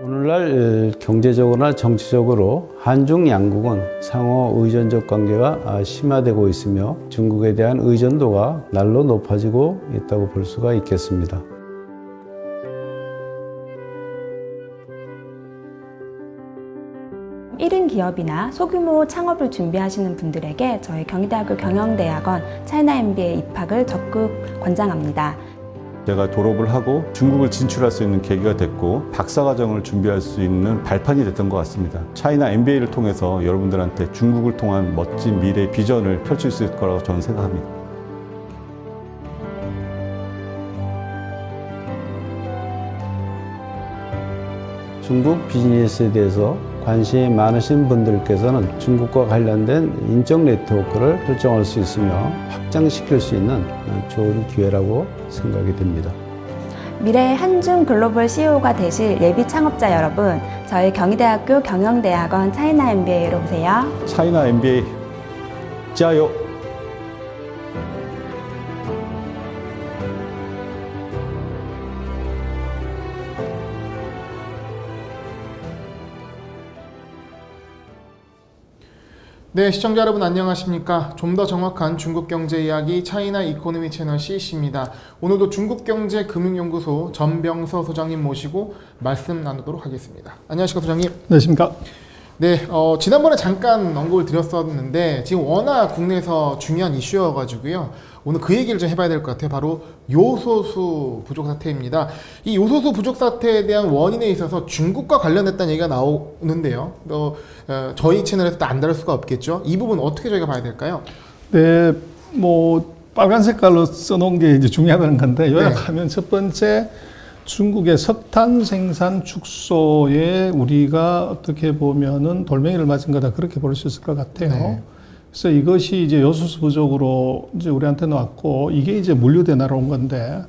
오늘날 경제적으로나 정치적으로 한중 양국은 상호 의존적 관계가 심화되고 있으며 중국에 대한 의존도가 날로 높아지고 있다고 볼 수가 있겠습니다. 일인 기업이나 소규모 창업을 준비하시는 분들에게 저희 경희대학교 경영대학원 차이나 MBA 입학을 적극 권장합니다. 제가 졸업을 하고 중국을 진출할 수 있는 계기가 됐고 박사과정을 준비할 수 있는 발판이 됐던 것 같습니다. 차이나 MBA를 통해서 여러분들한테 중국을 통한 멋진 미래 비전을 펼칠 수 있을 거라고 저는 생각합니다. 중국 비즈니스에 대해서 관심이 많으신 분들께서는 중국과 관련된 인적 네트워크를 설정할 수 있으며 확장시킬 수 있는 좋은 기회라고 생각이 됩니다. 미래의 한중 글로벌 CEO가 되실 예비 창업자 여러분, 저희 경희대학교 경영대학원 차이나 MBA로 오세요. 차이나 MBA 짜요! 네, 시청자 여러분 안녕하십니까? 좀 더 정확한 중국 경제 이야기 차이나 이코노미 채널 CC입니다. 오늘도 중국경제 금융연구소 전병서 소장님 모시고 말씀 나누도록 하겠습니다. 안녕하십니까, 소장님? 안녕하십니까? 네, 지난번에 잠깐 언급을 드렸었는데 지금 워낙 국내에서 중요한 이슈여가지고요. 오늘 그 얘기를 좀 해봐야 될 것 같아요. 바로 요소수 부족 사태입니다. 이 요소수 부족 사태에 대한 원인에 있어서 중국과 관련됐다는 얘기가 나오는데요. 저희 채널에서 또 안 다룰 수가 없겠죠. 이 부분 어떻게 저희가 봐야 될까요? 네, 뭐 빨간 색깔로 써놓은 게 이제 중요하다는 건데 요약하면 첫 번째 중국의 석탄 생산 축소에 우리가 어떻게 보면은 돌멩이를 맞은 거다 그렇게 볼 수 있을 것 같아요. 네. 그래서 이것이 이제 요소수 부족으로 이제 우리한테 나왔고 이게 이제 물류대 날아온 건데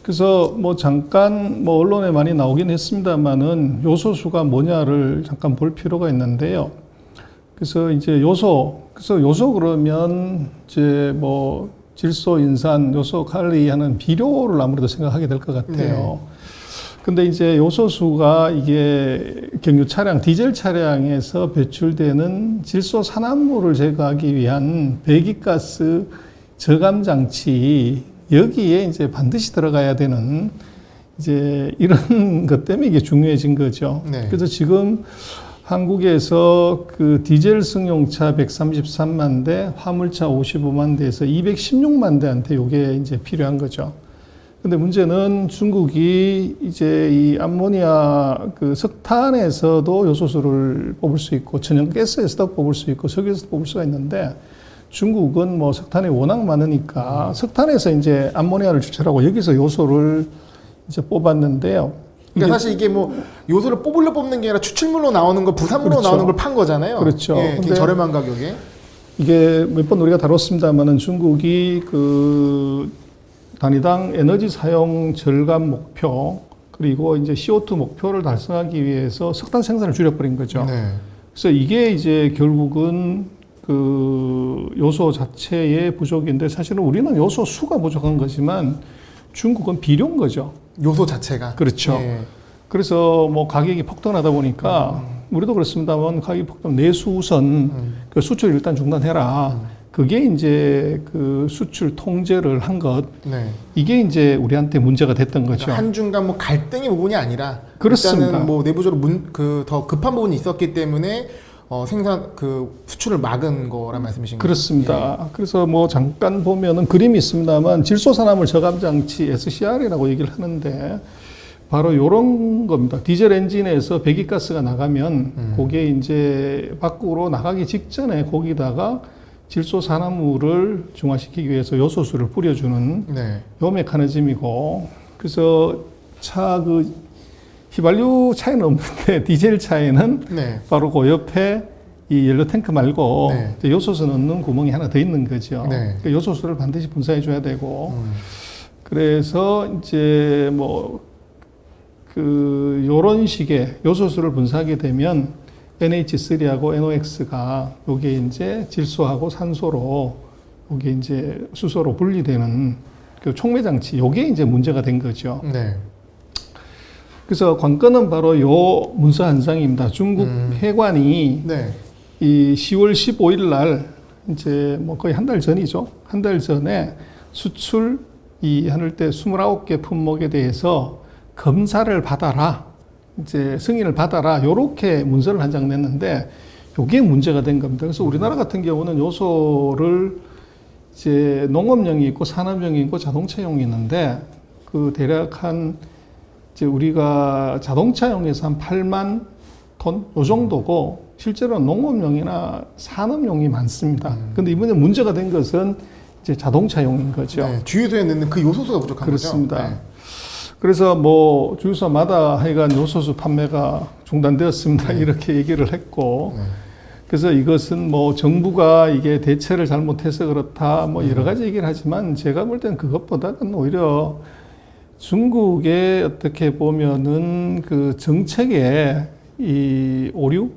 그래서 뭐 잠깐 뭐 언론에 많이 나오긴 했습니다만은 요소수가 뭐냐를 잠깐 볼 필요가 있는데요. 그래서 이제 요소 그러면 이제 뭐 질소, 인산, 요소 관리하는 비료를 아무래도 생각하게 될 것 같아요. 네. 근데 이제 요소수가 이게 경유 차량, 디젤 차량에서 배출되는 질소 산화물을 제거하기 위한 배기가스 저감 장치 여기에 이제 반드시 들어가야 되는 이제 이런 것 때문에 이게 중요해진 거죠. 네. 그래서 지금 한국에서 그 디젤 승용차 133만 대, 화물차 55만 대에서 216만 대한테 이게 이제 필요한 거죠. 근데 문제는 중국이 이제 이 암모니아 그 석탄에서도 요소수를 뽑을 수 있고 천연가스에서도 뽑을 수 있고 석유에서도 뽑을 수가 있는데 중국은 뭐 석탄이 워낙 많으니까 석탄에서 이제 암모니아를 추출하고 여기서 요소를 이제 뽑았는데요. 그러니까 사실 이게 뭐 요소를 뽑는 게 아니라 추출물로 나오는 거, 부산물로 그렇죠. 나오는 걸 판 거잖아요. 그렇죠. 예, 근데 저렴한 가격에. 이게 몇 번 우리가 다뤘습니다만은 중국이 그 단위당 에너지 사용 절감 목표 그리고 이제 CO2 목표를 달성하기 위해서 석탄 생산을 줄여버린 거죠. 네. 그래서 이게 이제 결국은 그 요소 자체의 부족인데 사실은 우리는 요소 수가 부족한 거지만 중국은 비료인 거죠. 요소 자체가. 그렇죠. 예. 그래서 뭐 가격이 폭등하다 보니까 우리도 그렇습니다만 가격이 폭등 내수 우선 그 수출 일단 중단해라. 그게 이제 그 수출 통제를 한 것. 네. 이게 이제 우리한테 문제가 됐던 거죠. 그러니까 한중 간 뭐 갈등의 부분이 아니라 그렇습니다. 일단은 뭐 내부적으로 더 급한 부분이 있었기 때문에 생산 수출을 막은 거란 말씀이신 거죠? 그렇습니다. 그래서 뭐 잠깐 보면은 그림이 있습니다만 질소산화물 저감 장치 SCR이라고 얘기를 하는데 바로 요런 겁니다. 디젤 엔진에서 배기가스가 나가면 그게 이제 밖으로 나가기 직전에 거기다가 질소 산화물을 중화시키기 위해서 요소수를 뿌려주는 네. 요 메커니즘이고 그래서 차 그 휘발유 차에는 없는데 디젤 차에는 네. 바로 그 옆에 이 연료 탱크 말고 네. 요소수 넣는 구멍이 하나 더 있는 거죠. 네. 그 요소수를 반드시 분사해 줘야 되고 그래서 이제 뭐 그 요런 식의 요소수를 분사하게 되면 NH3하고 NOx가 요게 이제 질소하고 산소로 요게 이제 수소로 분리되는 그 촉매 장치 요게 이제 문제가 된 거죠. 네. 그래서 관건은 바로 요 문서 한 장입니다. 중국 해관이 네. 이 10월 15일 날 이제 뭐 거의 한 달 전이죠. 한 달 전에 수출 이 하늘대 29개 품목에 대해서 검사를 받아라. 이제 승인을 받아라. 요렇게 문서를 한 장 냈는데 요게 문제가 된 겁니다. 그래서 우리나라 같은 경우는 요소를 이제 농업용이 있고 산업용이 있고 자동차용이 있는데 그 대략 한 이제 우리가 자동차용에서 한 8만 톤 요 정도고 실제로는 농업용이나 산업용이 많습니다. 근데 이번에 문제가 된 것은 이제 자동차용인 거죠. 네. 주유소에 넣는 그 요소수가 부족한 그렇습니다. 거죠. 네. 그래서 뭐 주유소마다 하여간 요소수 판매가 중단되었습니다. 이렇게 얘기를 했고 그래서 이것은 뭐 정부가 이게 대처를 잘못해서 그렇다 뭐 여러 가지 얘기를 하지만 제가 볼 때는 그것보다는 오히려 중국의 어떻게 보면은 그 정책의 이 오류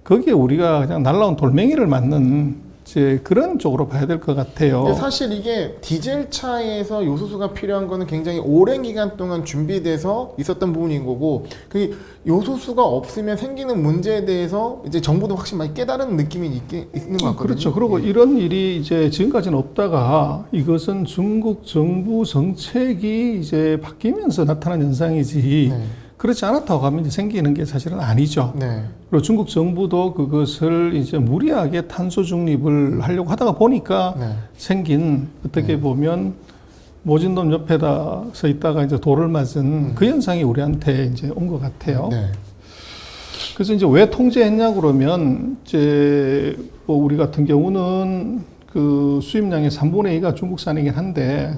거기에 우리가 그냥 날라온 돌멩이를 맞는 이제 그런 쪽으로 봐야 될 것 같아요. 근데 사실 이게 디젤 차에서 요소수가 필요한 거는 굉장히 오랜 기간 동안 준비돼서 있었던 부분인 거고 그 요소수가 없으면 생기는 문제에 대해서 이제 정부도 확실히 많이 깨달은 느낌이 있는 것 같거든요. 그렇죠. 그리고 이런 일이 이제 지금까지는 없다가 이것은 중국 정부 정책이 이제 바뀌면서 나타난 현상이지 네. 그렇지 않았다고 하면 이제 생기는 게 사실은 아니죠. 네. 그리고 중국 정부도 그것을 이제 무리하게 탄소 중립을 하려고 하다가 보니까 네. 생긴 어떻게 보면 모진 놈 옆에다 서 있다가 이제 돌을 맞은 그 현상이 우리한테 이제 온 것 같아요. 네. 그래서 이제 왜 통제했냐 그러면 이제 뭐 우리 같은 경우는 그 수입량의 3분의 2가 중국산이긴 한데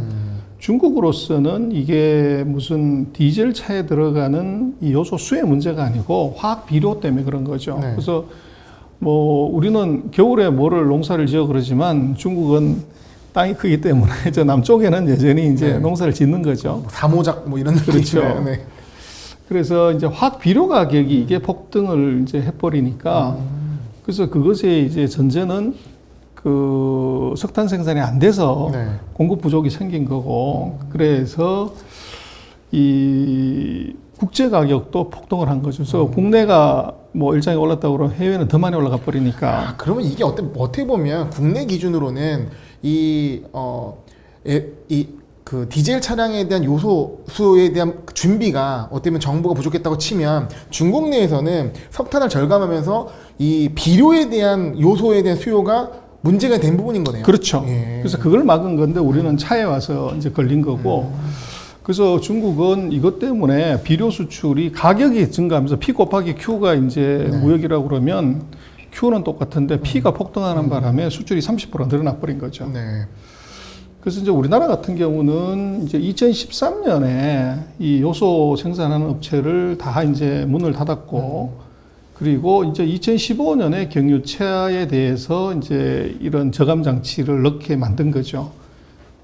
중국으로서는 이게 무슨 디젤 차에 들어가는 이 요소 수의 문제가 아니고 화학 비료 때문에 그런 거죠. 네. 그래서 뭐 우리는 겨울에 뭐를 농사를 지어 그러지만 중국은 땅이 크기 때문에 저 남쪽에는 여전히 이제 네. 농사를 짓는 거죠. 사모작 뭐 이런 그렇죠. 느낌이에요. 네. 그래서 이제 화학 비료 가격이 이게 폭등을 이제 해버리니까 그래서 그것의 이제 전제는 그 석탄 생산이 안 돼서 네. 공급 부족이 생긴 거고 그래서 이 국제 가격도 폭등을 한 거죠. 그래서 국내가 뭐 일정이 올랐다고 그러면 해외는 더 많이 올라가 버리니까. 아, 그러면 이게 어떻게 보면 국내 기준으로는 그 디젤 차량에 대한 요소수에 대한 준비가 어떻게 보면 정부가 부족했다고 치면 중국 내에서는 석탄을 절감하면서 이 비료에 대한 요소에 대한 수요가 문제가 된 부분인 거네요. 그렇죠. 예. 그래서 그걸 막은 건데 우리는 차에 와서 이제 걸린 거고. 그래서 중국은 이것 때문에 비료 수출이 가격이 증가하면서 P 곱하기 Q가 이제 무역이라고 그러면 Q는 똑같은데 P가 폭등하는 바람에 수출이 30% 늘어나 버린 거죠. 네. 그래서 이제 우리나라 같은 경우는 이제 2013년에 이 요소 생산하는 업체를 다 이제 문을 닫았고 그리고 이제 2015년에 경유차에 대해서 이제 이런 저감 장치를 넣게 만든 거죠.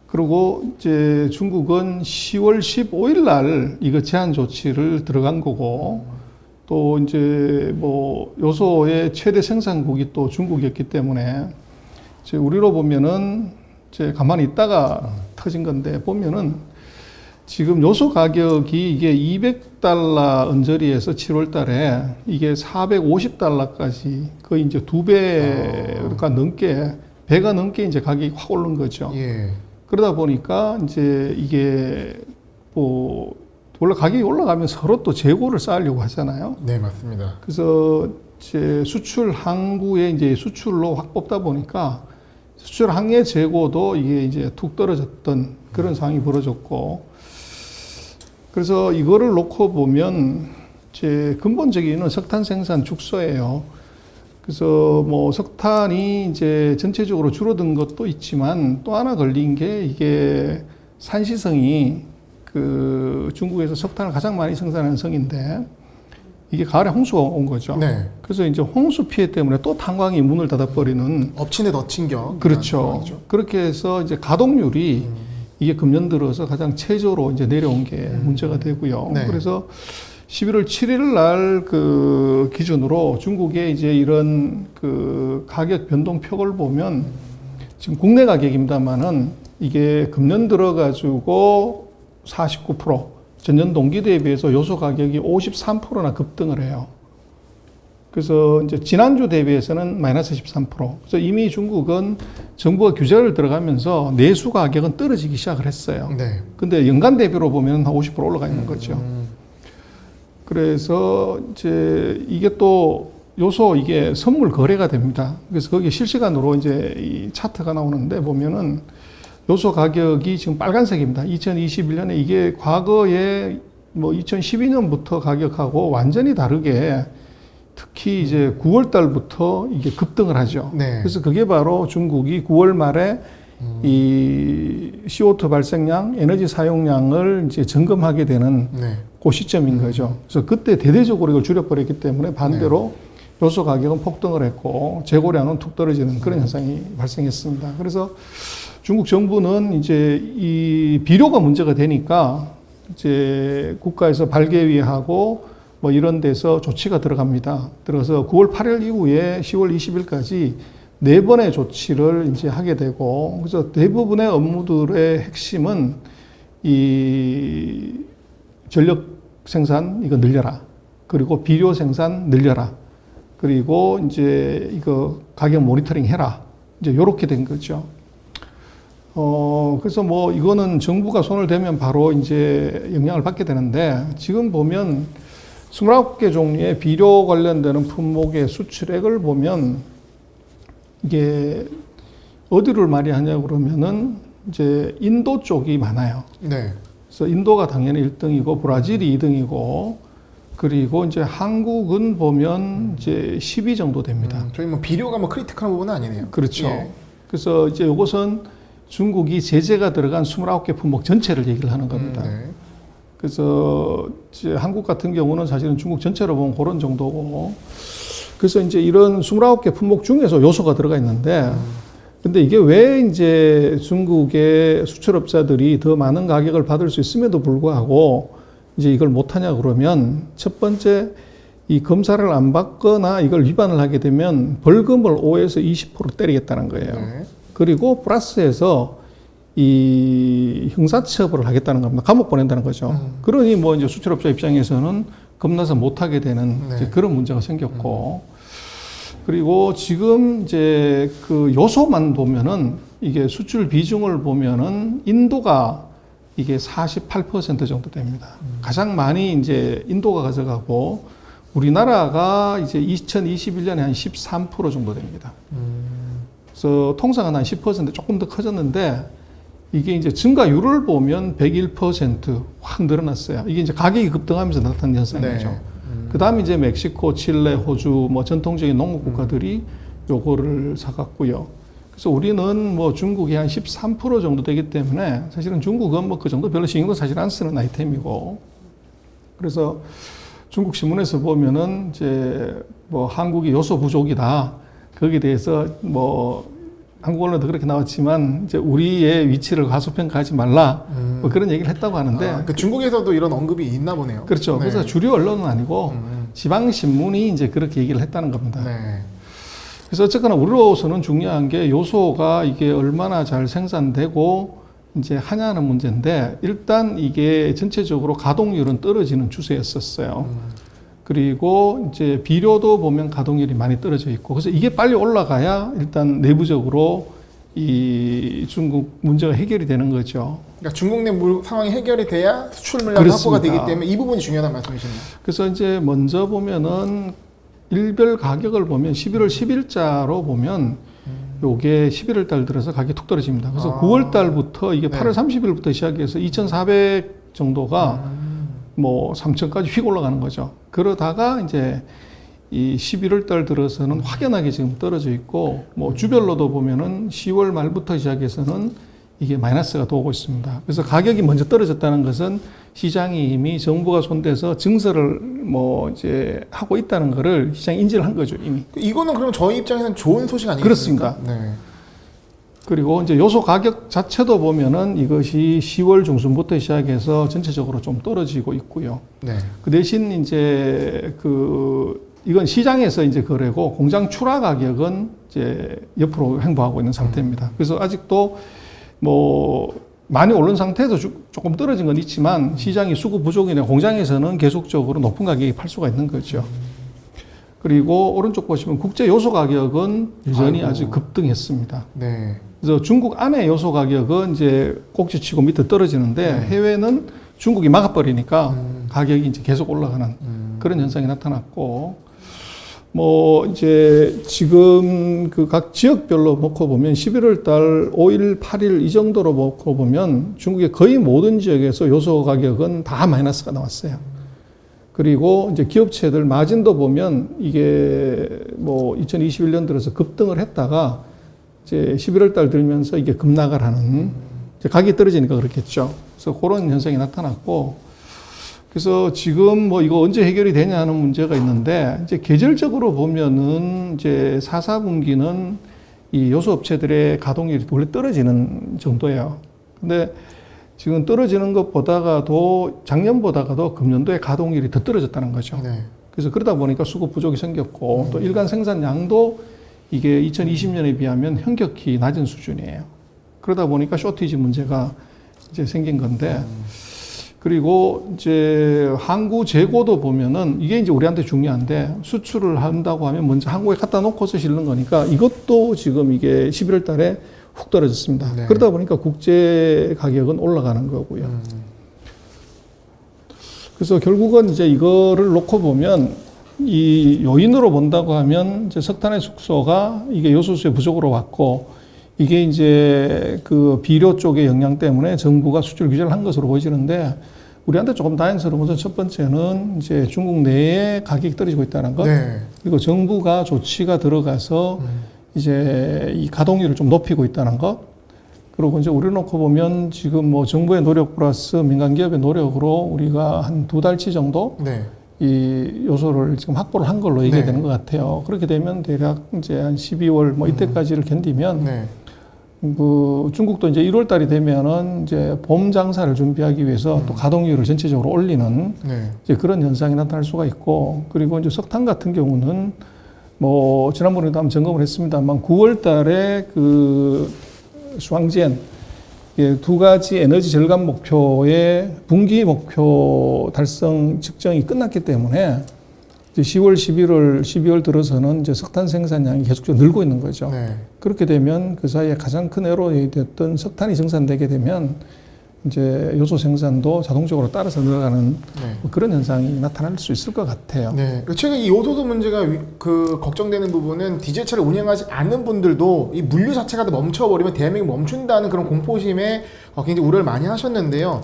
그리고 이제 중국은 10월 15일 날 이거 제한 조치를 들어간 거고 또 이제 뭐 요소의 최대 생산국이 또 중국이었기 때문에 이제 우리로 보면은 이제 가만히 있다가 터진 건데 보면은 지금 요소 가격이 이게 200달러 언저리에서 7월 달에 이게 450달러까지 거의 이제 2배가 넘게 배가 넘게 이제 가격이 확 오른 거죠. 예. 그러다 보니까 이제 이게 뭐 원래 가격이 올라가면 서로 또 재고를 쌓으려고 하잖아요. 네, 맞습니다. 그래서 이제 수출 항구에 이제 수출로 확 뽑다 보니까 수출 항해 재고도 이게 이제 툭 떨어졌던 그런 상황이 벌어졌고 그래서 이거를 놓고 보면 이제 근본적인 석탄 생산 축소예요. 그래서 뭐 석탄이 이제 전체적으로 줄어든 것도 있지만 또 하나 걸린 게 이게 산시성이 그 중국에서 석탄을 가장 많이 생산하는 성인데 이게 가을에 홍수가 온 거죠. 네. 그래서 이제 홍수 피해 때문에 또 탄광이 문을 닫아버리는 엎친데 덮친 격. 그렇죠. 그렇게 해서 이제 가동률이 이게 금년 들어서 가장 최저로 이제 내려온 게 문제가 되고요. 네. 그래서 11월 7일 날 그 기준으로 중국의 이제 이런 그 가격 변동표를 보면 지금 국내 가격입니다만은 이게 금년 들어가지고 49%, 전년 동기 대비해서 요소 가격이 53%나 급등을 해요. 그래서 이제 지난주 대비해서는 마이너스 13%. 그래서 이미 중국은 정부가 규제를 들어가면서 내수 가격은 떨어지기 시작을 했어요. 네. 근데 연간 대비로 보면 한 50% 올라가 있는 거죠. 그래서 이제 이게 또 요소 이게 선물 거래가 됩니다. 그래서 거기에 실시간으로 이제 이 차트가 나오는데 보면은 요소 가격이 지금 빨간색입니다. 2021년에 이게 과거에 뭐 2012년부터 가격하고 완전히 다르게 특히 이제 9월 달부터 이게 급등을 하죠. 네. 그래서 그게 바로 중국이 9월 말에 이 CO2 발생량, 에너지 사용량을 이제 점검하게 되는 네. 그 시점인 거죠. 그래서 그때 대대적으로 이걸 줄여버렸기 때문에 반대로 요소 가격은 폭등을 했고 재고량은 툭 떨어지는 그런 현상이 발생했습니다. 그래서 중국 정부는 이제 이 비료가 문제가 되니까 이제 국가에서 발개위하고 뭐 이런 데서 조치가 들어갑니다. 들어가서 9월 8일 이후에 10월 20일까지 4번의 조치를 이제 하게 되고, 그래서 대부분의 업무들의 핵심은 이 전력 생산 이거 늘려라. 그리고 비료 생산 늘려라. 그리고 이제 이거 가격 모니터링 해라. 이제 요렇게 된 거죠. 그래서 뭐 이거는 정부가 손을 대면 바로 이제 영향을 받게 되는데, 지금 보면 29개 종류의 비료 관련되는 품목의 수출액을 보면 이게 어디를 많이 하냐고 그러면은 이제 인도 쪽이 많아요. 네. 그래서 인도가 당연히 1등이고 브라질이 2등이고 그리고 이제 한국은 보면 이제 10위 정도 됩니다. 저희 뭐 비료가 뭐 크리티컬한 부분은 아니네요. 그렇죠. 예. 그래서 이제 이것은 중국이 제재가 들어간 29개 품목 전체를 얘기를 하는 겁니다. 네. 그래서 이제 한국 같은 경우는 사실은 중국 전체로 보면 그런 정도고, 그래서 이제 이런 29개 품목 중에서 요소가 들어가 있는데, 근데 이게 왜 이제 중국의 수출업자들이 더 많은 가격을 받을 수 있음에도 불구하고 이제 이걸 못하냐 그러면, 첫 번째 이 검사를 안 받거나 이걸 위반을 하게 되면 벌금을 5에서 20% 때리겠다는 거예요. 네. 그리고 플러스해서 이 형사처벌을 하겠다는 겁니다. 감옥 보낸다는 거죠. 그러니 뭐 이제 수출업자 입장에서는 겁나서 못하게 되는 네. 이제 그런 문제가 생겼고, 그리고 지금 이제 그 요소만 보면은 이게 수출 비중을 보면은 인도가 이게 48% 정도 됩니다. 가장 많이 이제 인도가 가져가고 우리나라가 이제 2021년에 한 13% 정도 됩니다. 그래서 통상은 한 10% 조금 더 커졌는데, 이게 이제 증가율을 보면 101% 늘어났어요. 이게 이제 가격이 급등하면서 나타난 현상이죠. 네. 그 다음에 이제 멕시코, 칠레, 호주, 뭐 전통적인 농업 국가들이 요거를 사갔고요. 그래서 우리는 뭐 중국이 한 13% 정도 되기 때문에 사실은 중국은 뭐 그 정도 별로 신경도 사실 안 쓰는 아이템이고, 그래서 중국 신문에서 보면은 이제 뭐 한국이 요소 부족이다. 거기에 대해서 뭐 한국 언론도 그렇게 나왔지만 이제 우리의 위치를 과소평가하지 말라. 뭐 그런 얘기를 했다고 하는데. 그 중국에서도 이런 언급이 있나 보네요. 그렇죠. 네. 그래서 주류 언론은 아니고 지방 신문이 이제 그렇게 얘기를 했다는 겁니다. 네. 그래서 어쨌거나 우리로서는 중요한 게 요소가 이게 얼마나 잘 생산되고 이제 하냐는 문제인데, 일단 이게 전체적으로 가동률은 떨어지는 추세였었어요. 그리고 이제 비료도 보면 가동률이 많이 떨어져 있고, 그래서 이게 빨리 올라가야 일단 내부적으로 이 중국 문제가 해결이 되는 거죠. 그러니까 중국 내 상황이 해결이 돼야 수출 물량 그렇습니다. 확보가 되기 때문에 이 부분이 중요하다는 말씀이시네요. 그래서 이제 먼저 보면은 일별 가격을 보면 11월 10일자로 보면 요게 11월 달 들어서 가격이 툭 떨어집니다. 그래서 9월 달부터 이게 8월 30일부터 시작해서 2,400 정도가 뭐 3,000까지 휙 올라가는 거죠. 그러다가 이제 이 11월 달 들어서는 확연하게 지금 떨어져 있고, 뭐 주별로도 보면은 10월 말부터 시작해서는 이게 마이너스가 오고 있습니다. 그래서 가격이 먼저 떨어졌다는 것은 시장이 이미 정부가 손대서 증설을 뭐 이제 하고 있다는 거를 시장이 인지를 한 거죠, 이미. 이거는 그러면 저희 입장에서는 좋은 소식 아니겠습니까? 그렇습니다. 네. 그리고 이제 요소 가격 자체도 보면은 이것이 10월 중순부터 시작해서 전체적으로 좀 떨어지고 있고요. 네. 그 대신 이제 이건 시장에서 이제 거래고, 공장 출하 가격은 이제 옆으로 횡보하고 있는 상태입니다. 그래서 아직도 뭐 많이 오른 상태에서 조금 떨어진 건 있지만 시장이 수급 부족이나 공장에서는 계속적으로 높은 가격에 팔 수가 있는 거죠. 그리고 오른쪽 보시면 국제 요소 가격은 여전히 아이고. 아주 급등했습니다. 네. 그래서 중국 안에 요소 가격은 이제 꼭지치고 밑에 떨어지는데 네. 해외는 중국이 막아버리니까 가격이 이제 계속 올라가는 그런 현상이 나타났고, 뭐 이제 지금 그 각 지역별로 놓고 보면 11월 달 5일, 8일 이 정도로 놓고 보면 중국의 거의 모든 지역에서 요소 가격은 다 마이너스가 나왔어요. 그리고 이제 기업체들 마진도 보면 이게 뭐 2021년 들어서 급등을 했다가 이제 11월 달 들면서 이게 급락을 하는, 이제 가격이 떨어지니까 그렇겠죠. 그래서 그런 현상이 나타났고, 그래서 지금 뭐 이거 언제 해결이 되냐 하는 문제가 있는데, 이제 계절적으로 보면은 이제 4, 4분기는 이 요소 업체들의 가동률이 원래 떨어지는 정도예요. 근데 지금 떨어지는 것보다가도 작년보다가도 금년도에 가동률이 더 떨어졌다는 거죠. 네. 그래서 그러다 보니까 수급 부족이 생겼고, 또 일간 생산량도 이게 2020년에 비하면 현격히 낮은 수준이에요. 그러다 보니까 쇼티지 문제가 이제 생긴 건데, 그리고 이제 항구 재고도 보면은 이게 이제 우리한테 중요한데, 수출을 한다고 하면 먼저 항구에 갖다 놓고서 실는 거니까 이것도 지금 이게 11월 달에 훅 떨어졌습니다. 네. 그러다 보니까 국제 가격은 올라가는 거고요. 그래서 결국은 이제 이거를 놓고 보면 이 요인으로 본다고 하면 이제 석탄의 숙소가 이게 요소수의 부족으로 왔고, 이게 이제 그 비료 쪽의 영향 때문에 정부가 수출 규제를 한 것으로 보여지는데, 우리한테 조금 다행스러운 것은 첫 번째는 이제 중국 내에 가격이 떨어지고 있다는 것, 네. 그리고 정부가 조치가 들어가서 이제 이 가동률을 좀 높이고 있다는 것, 그리고 이제 우리 놓고 보면 지금 뭐 정부의 노력 플러스 민간 기업의 노력으로 우리가 한 2달치 정도 네. 이 요소를 지금 확보를 한 걸로 얘기가 네. 되는 것 같아요. 그렇게 되면 대략 이제 한 12월 뭐 이때까지를 견디면 네. 그 중국도 이제 1월 달이 되면은 이제 봄 장사를 준비하기 위해서 또 가동률을 전체적으로 올리는 네. 이제 그런 현상이 나타날 수가 있고, 그리고 이제 석탄 같은 경우는 뭐 지난번에도 한번 점검을 했습니다만 9월 달에 그 슈앙지엔 두 가지 에너지 절감 목표의 분기 목표 달성 측정이 끝났기 때문에 이제 10월, 11월, 12월 들어서는 이제 석탄 생산량이 계속적으로 늘고 있는 거죠. 네. 그렇게 되면 그 사이에 가장 큰 애로이 됐던 석탄이 정산되게 되면 이제 요소 생산도 자동적으로 따라서 늘어가는 네. 뭐 그런 현상이 나타날 수 있을 것 같아요. 네. 최근 이 요소수 문제가 그 걱정되는 부분은 디젤차를 운행하지 않는 분들도 이 물류 자체가 멈춰버리면 대한민국이 멈춘다는 그런 공포심에 굉장히 우려를 많이 하셨는데요.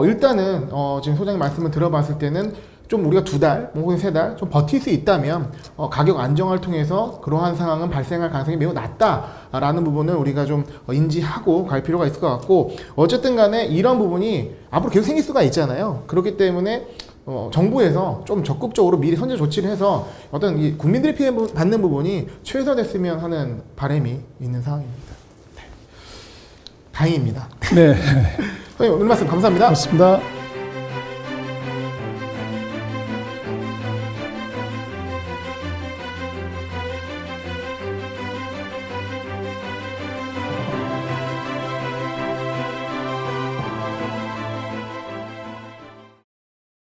일단은 지금 소장님 말씀을 들어봤을 때는 좀 우리가 2달, 혹은 3달 좀 버틸 수 있다면 가격 안정화를 통해서 그러한 상황은 발생할 가능성이 매우 낮다라는 부분을 우리가 좀 인지하고 갈 필요가 있을 것 같고, 어쨌든 간에 이런 부분이 앞으로 계속 생길 수가 있잖아요. 그렇기 때문에 정부에서 좀 적극적으로 미리 선제 조치를 해서 어떤 이 국민들이 피해 받는 부분이 최소화됐으면 하는 바람이 있는 상황입니다. 네. 다행입니다. 네, 선생님 오늘 말씀 감사합니다. 맞습니다.